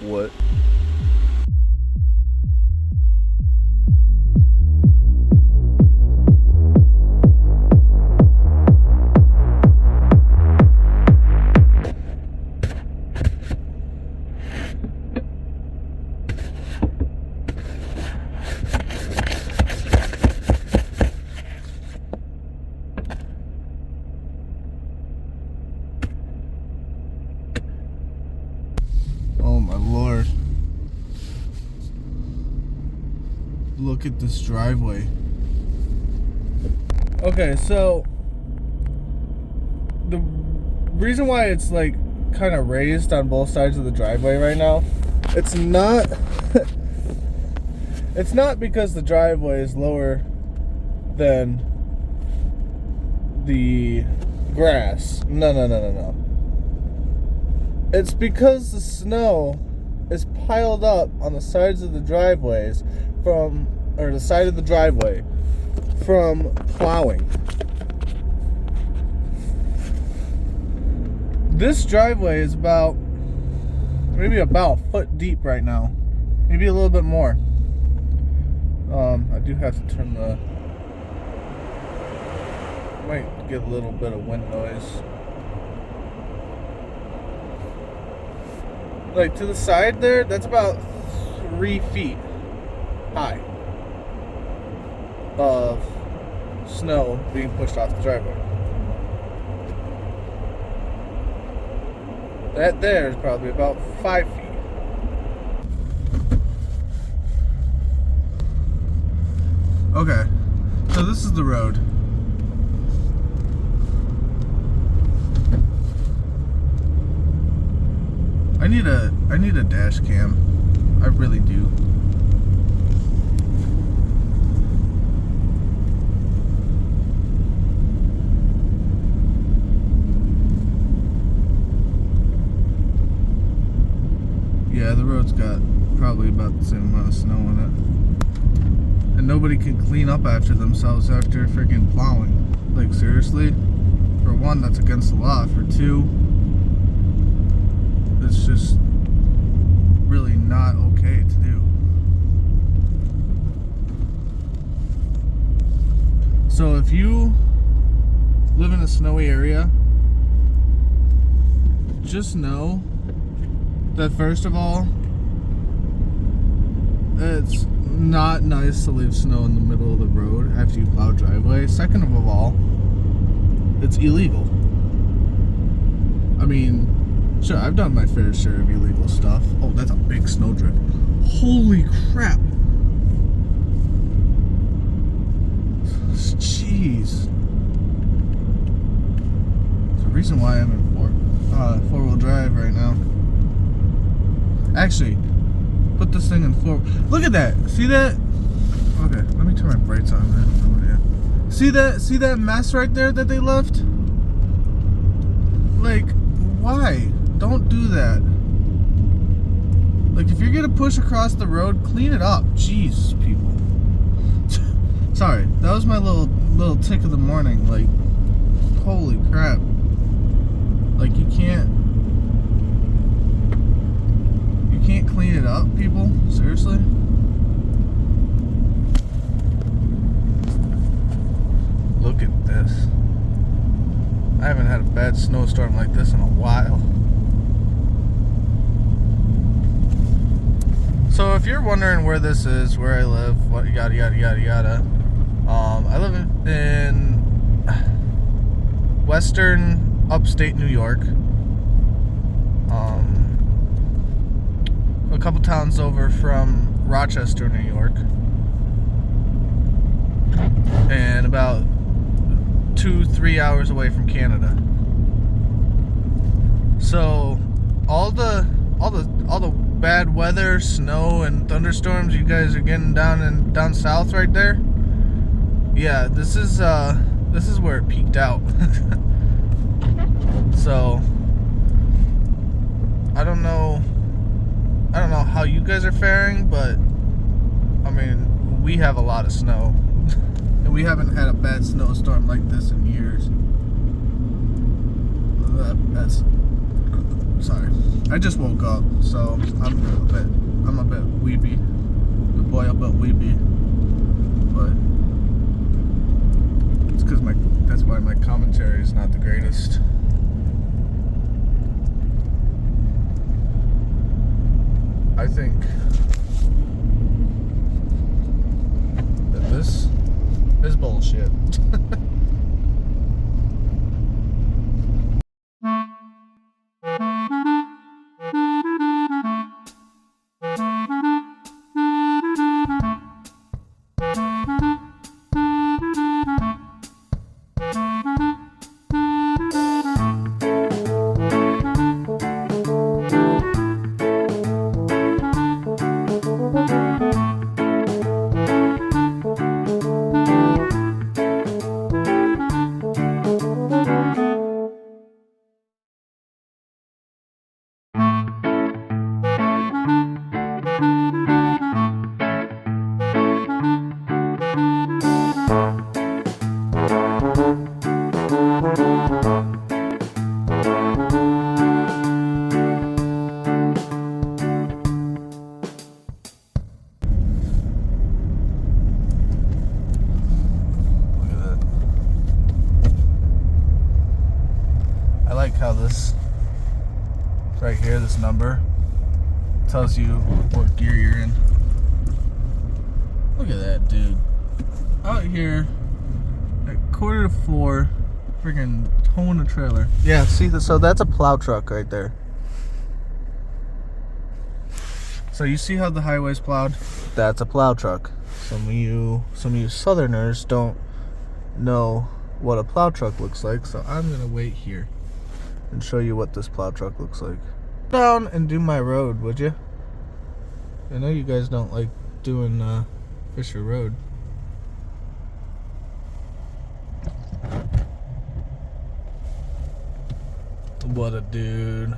What? Oh my lord. Look at this driveway. Okay, so the reason why it's like kind of raised on both sides of the driveway right now, it's not it's not because the driveway is lower than the grass. No. It's because the snow is piled up on the sides of the driveways the side of the driveway from plowing. This driveway is maybe about a foot deep right now. Maybe a little bit more. I do have to turn might get a little bit of wind noise. Like to the side there, that's about 3 feet high of snow being pushed off the driveway. That there is probably about 5 feet. Okay, so this is the road. I need a dash cam. I really do. Yeah, the road's got probably about the same amount of snow in it. And nobody can clean up after themselves after freaking plowing. Like, seriously? For one, that's against the law. For two, it's just really not okay to do. So if you live in a snowy area, just know that first of all, it's not nice to leave snow in the middle of the road after you plow driveway. Second of all, it's illegal. I mean, sure, I've done my fair share of illegal stuff. Oh, that's a big snowdrift. Holy crap. Jeez. There's a reason why I'm in four-wheel drive right now. Actually, put this thing in look at that. See that? Okay, let me turn my brights on, man. See that mess right there that they left? Like, why? Don't do that. Like, if you're gonna push across the road, clean it up. Jeez, people. Sorry, that was my little tick of the morning. Like, holy crap. Like, you can't clean it up, people? Seriously? Look at this. I haven't had a bad snowstorm like this in a while. So if you're wondering where this is, where I live, what yada yada yada yada, I live in western upstate New York. A couple towns over from Rochester, New York, and about 2-3 hours away from Canada. So all the bad weather, snow and thunderstorms you guys are getting down south right there, yeah, this is where it peaked out. So I don't know how you guys are faring, but I mean, we have a lot of snow. And we haven't had a bad snowstorm like this in years. Sorry. I just woke up, so I'm a bit weepy. The boy a bit weepy. But it's because that's why my commentary is not the greatest. I think that this is bullshit. I like how this right here, this number tells you what gear you're in. Look at that dude out here at 3:45, freaking towing a trailer. Yeah, see, so that's a plow truck right there. So you see how the highway's plowed? That's a plow truck. Some of you Southerners don't know what a plow truck looks like, so I'm gonna wait here and show you what this plow truck looks like. Down and do my road, would you? I know you guys don't like doing Fisher Road. What a dude.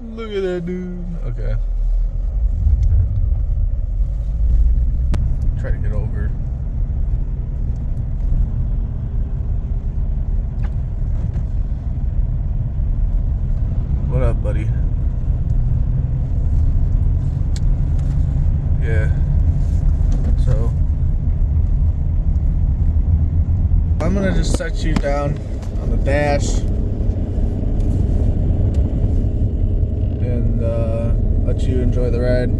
Look at that dude. Okay. Try to get over. What up, buddy? Yeah. So I'm gonna just set you down on the dash and let you enjoy the ride.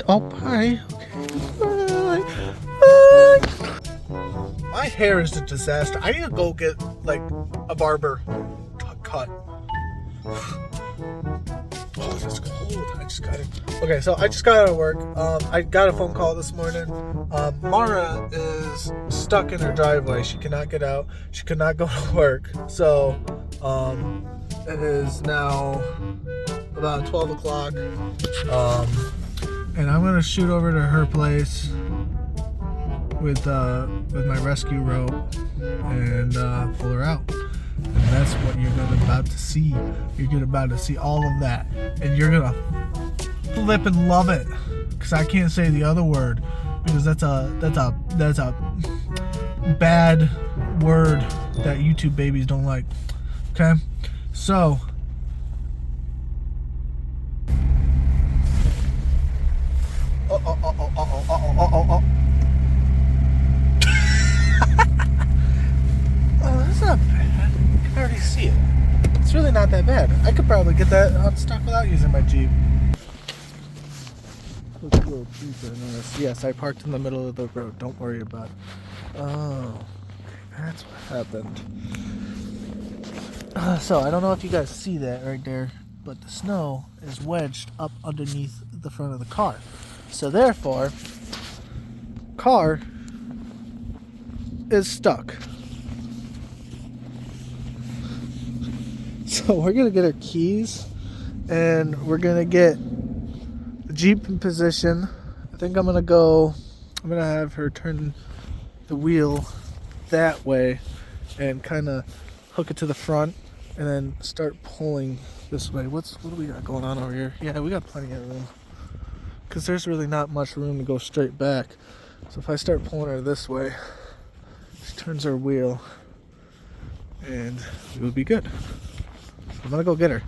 Oh, bye. Okay. Bye. Bye. Bye. hair is a disaster. I need to go get like a barber cut. Oh, that's cold. I just got it. Okay, so I just got out of work. I got a phone call this morning. Mara is stuck in her driveway. She cannot get out. She could not go to work. So, it is now about 12 o'clock. And I'm gonna shoot over to her place with my rescue rope and pull her out. And that's what you're about to see. You're about to see all of that, and you're gonna flip and love it. Cause I can't say the other word because that's a bad word that YouTube babies don't like. Okay, so. Oh, that's not bad. I can already see it. It's really not that bad. I could probably get that unstuck without using my Jeep. Let's go deeper in this. Yes, I parked in the middle of the road. Don't worry about it. Oh, that's what happened. So, I don't know if you guys see that right there, but the snow is wedged up underneath the front of the car. So therefore, car is stuck. So we're gonna get our keys and we're gonna get the Jeep in position. I think I'm gonna have her turn the wheel that way and kind of hook it to the front and then start pulling this way. What do we got going on over here? Yeah, we got plenty of room. Because there's really not much room to go straight back. So if I start pulling her this way, she turns her wheel and it would be good. So I'm gonna go get her.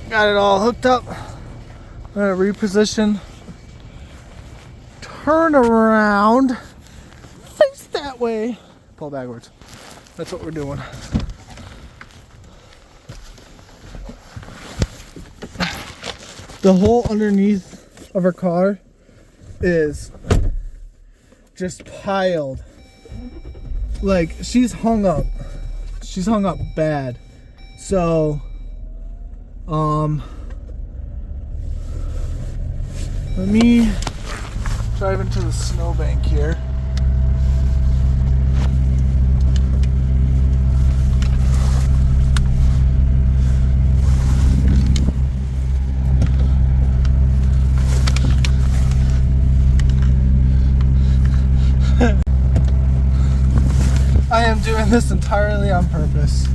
Got it all hooked up. I'm gonna reposition. Turn around. Face that way. Pull backwards. That's what we're doing. The hole underneath of her car is just piled. Like, she's hung up. She's hung up bad. So let me drive into the snowbank here. I am doing this entirely on purpose.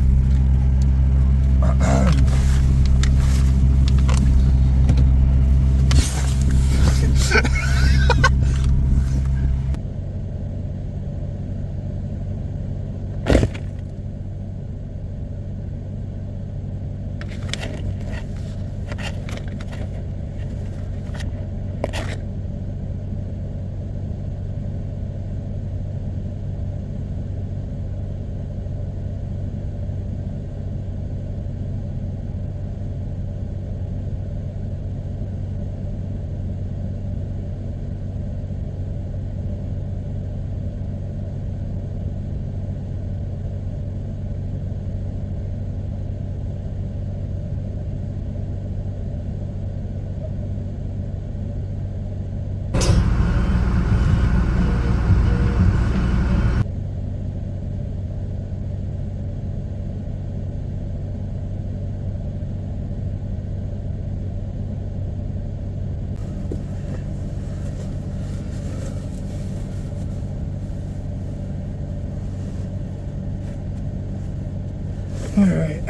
All right.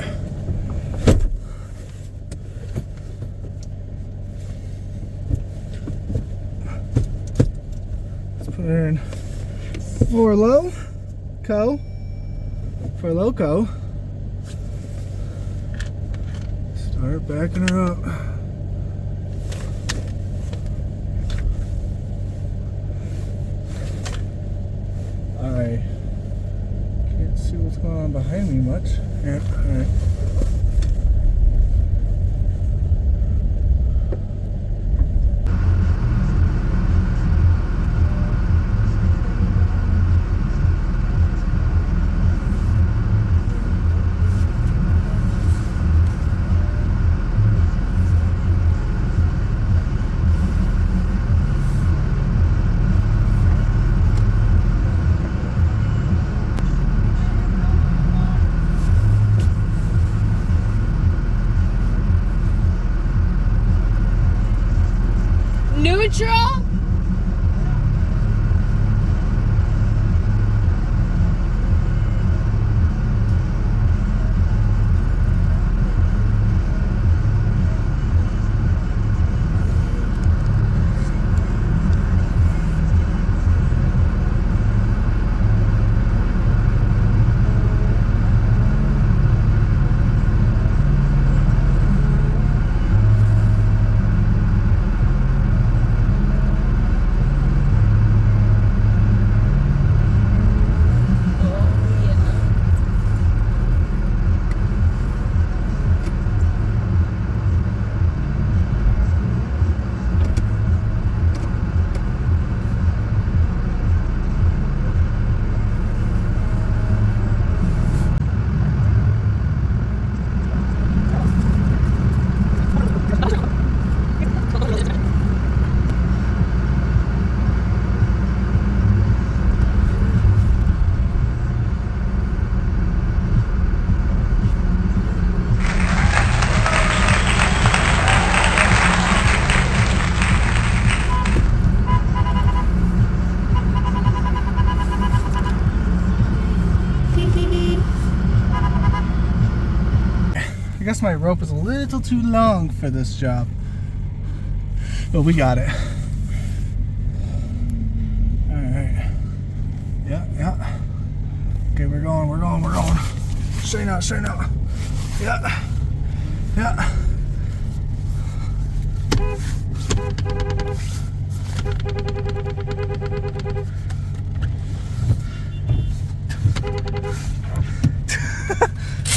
Let's put her in floor low. Co for loco. Start backing her up. I can't see what's going on behind me much. Yeah, alright. Neutral? I guess my rope is a little too long for this job, but we got it. All right. Yeah. Okay, we're going. Straighten out. Yeah.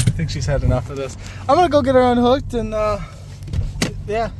I think she's had enough of this. I'm gonna go get her unhooked and yeah.